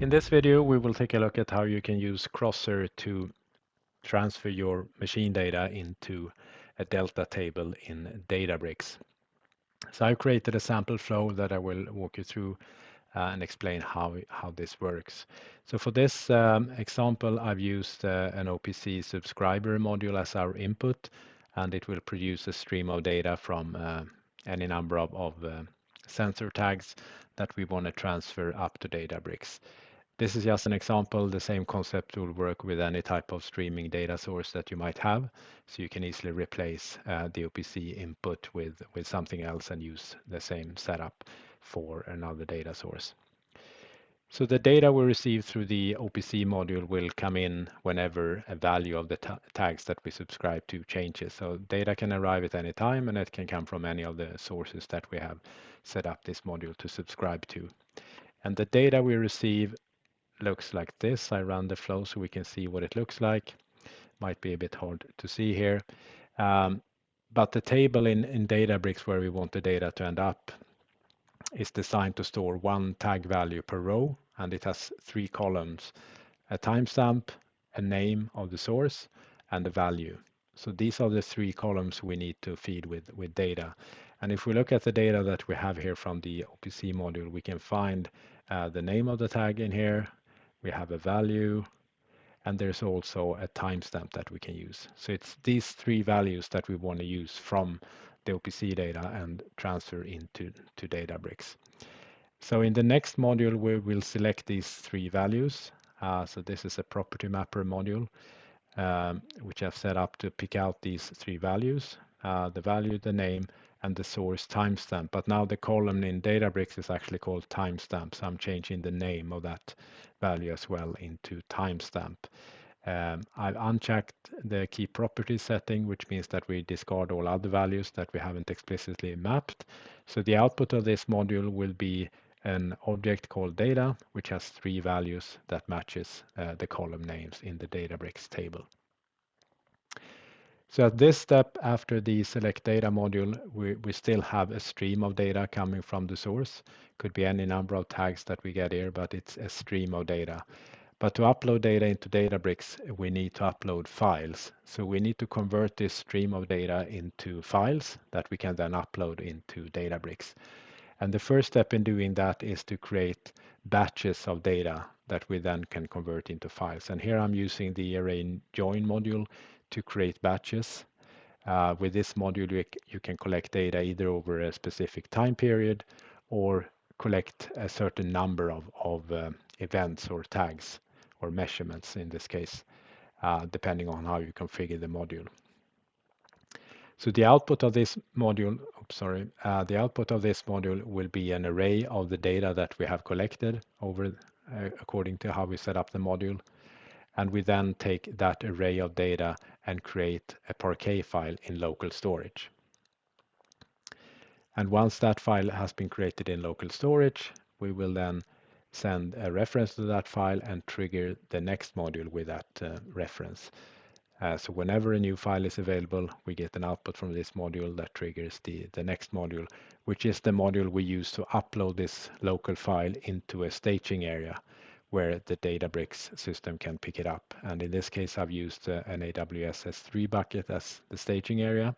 In this video, we will take a look at how you can use Crosser to transfer your machine data into a Delta table in Databricks. So I've created a sample flow that I will walk you through and explain how this works. So for this example, I've used an OPC subscriber module as our input, and it will produce a stream of data from any number of sensor tags that we want to transfer up to Databricks. This is just an example. The same concept will work with any type of streaming data source that you might have. So you can easily replace the OPC input with something else and use the same setup for another data source. So the data we receive through the OPC module will come in whenever a value of the tags that we subscribe to changes. So data can arrive at any time, and it can come from any of the sources that we have set up this module to subscribe to. And the data we receive looks like this. I run the flow so we can see what it looks like. Might be a bit hard to see here. But the table in Databricks where we want the data to end up is designed to store one tag value per row, and it has 3 columns, a timestamp, a name of the source, and a value. So these are the 3 columns we need to feed with data. And if we look at the data that we have here from the OPC module, we can find the name of the tag in here. We have a value, and there's also a timestamp that we can use. So it's these 3 values that we want to use from the OPC data and transfer into Databricks. So in the next module, we will select these 3 values. So this is a property mapper module, which I've set up to pick out these 3 values, the value, the name, and the source timestamp. But now the column in Databricks is actually called timestamp, so I'm changing the name of that value as well into timestamp. I've unchecked the key property setting, which means that we discard all other values that we haven't explicitly mapped. So the output of this module will be an object called data, which has 3 values that matches the column names in the Databricks table. So at this step, after the select data module, we still have a stream of data coming from the source. Could be any number of tags that we get here, but it's a stream of data. But to upload data into Databricks, we need to upload files. So we need to convert this stream of data into files that we can then upload into Databricks. And the first step in doing that is to create batches of data that we then can convert into files. And here I'm using the array join module to create batches. With this module, you can collect data either over a specific time period or collect a certain number of events or tags or measurements in this case, depending on how you configure the module. So the output of this module, the output of this module will be an array of the data that we have collected over according to how we set up the module. And we then take that array of data and create a Parquet file in local storage. And once that file has been created in local storage, we will then send a reference to that file and trigger the next module with that reference. So whenever a new file is available, we get an output from this module that triggers the next module, which is the module we use to upload this local file into a staging area where the Databricks system can pick it up. And in this case, I've used an AWS S3 bucket as the staging area.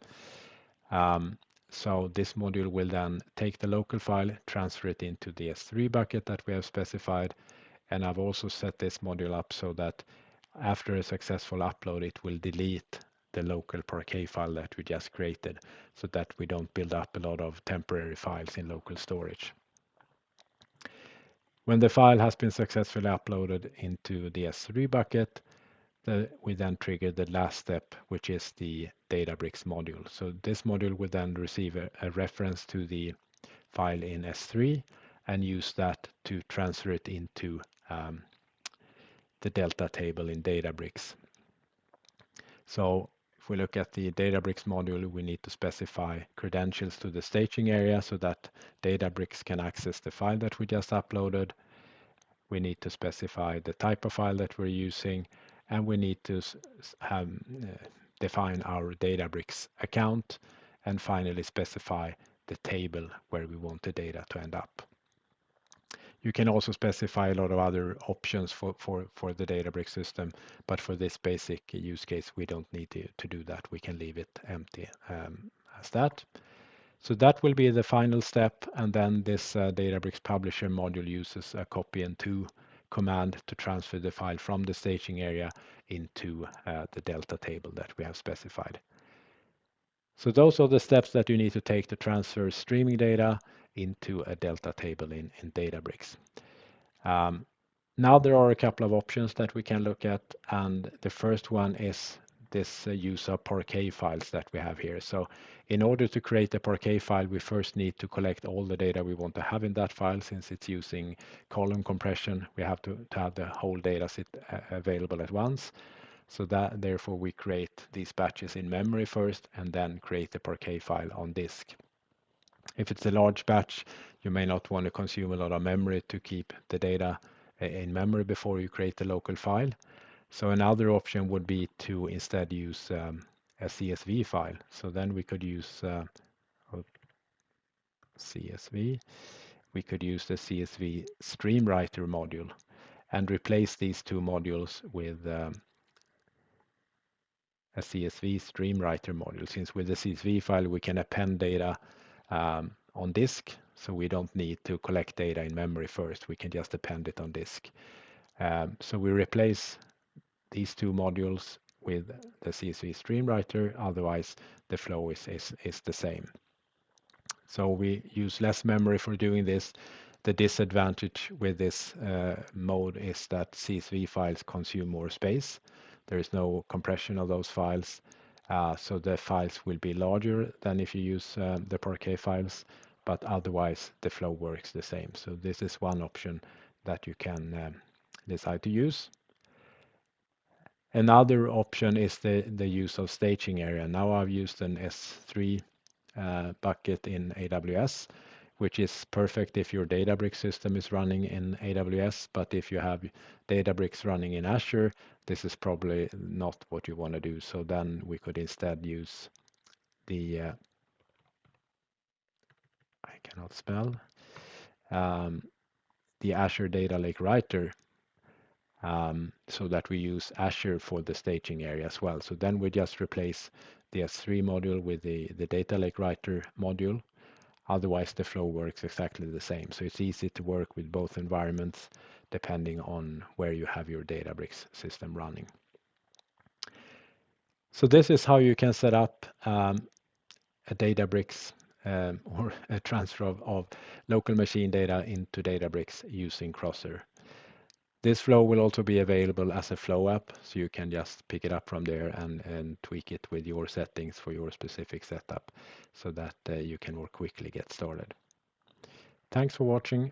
So this module will then take the local file, transfer it into the S3 bucket that we have specified. And I've also set this module up so that after a successful upload, it will delete the local Parquet file that we just created so that we don't build up a lot of temporary files in local storage. When the file has been successfully uploaded into the S3 bucket, we then trigger the last step, which is the Databricks module. So this module will then receive a reference to the file in S3 and use that to transfer it into the Delta table in Databricks. So if we look at the Databricks module, we need to specify credentials to the staging area so that Databricks can access the file that we just uploaded. We need to specify the type of file that we're using, and we need to define our Databricks account, and finally specify the table where we want the data to end up. You can also specify a lot of other options for the Databricks system, but for this basic use case, we don't need to do that. We can leave it empty as that. So that will be the final step, and then this Databricks Publisher module uses a copy and to command to transfer the file from the staging area into the Delta table that we have specified. So those are the steps that you need to take to transfer streaming data into a Delta table in Databricks. Now there are a couple of options that we can look at, and the first one is this use of Parquet files that we have here. So in order to create a Parquet file, we first need to collect all the data we want to have in that file. Since it's using column compression, we have to have the whole data set available at once. So that therefore we create these batches in memory first and then create the Parquet file on disk. If it's a large batch, you may not want to consume a lot of memory to keep the data in memory before you create the local file. So another option would be to instead use a CSV file. So then we could use CSV. We could use the CSV Stream Writer module and replace these two modules with a CSV Stream Writer module. Since with the CSV file we can append data on disk, so we don't need to collect data in memory first. We can just append it on disk. So we replace these two modules with the CSV Stream Writer. Otherwise, the flow is the same. So we use less memory for doing this. The disadvantage with this mode is that CSV files consume more space. There is no compression of those files. So the files will be larger than if you use the Parquet files, but otherwise the flow works the same. So this is one option that you can decide to use. Another option is the use of staging area. Now I've used an S3 bucket in AWS, which is perfect if your Databricks system is running in AWS, but if you have Databricks running in Azure, this is probably not what you want to do. So then we could instead use the, I cannot spell, the Azure Data Lake Writer, so that we use Azure for the staging area as well. So then we just replace the S3 module with the Data Lake Writer module. Otherwise, the flow works exactly the same. So it's easy to work with both environments depending on where you have your Databricks system running. So this is how you can set up a Databricks or a transfer of local machine data into Databricks using Crosser. This flow will also be available as a flow app, so you can just pick it up from there and tweak it with your settings for your specific setup so that you can more quickly get started. Thanks for watching.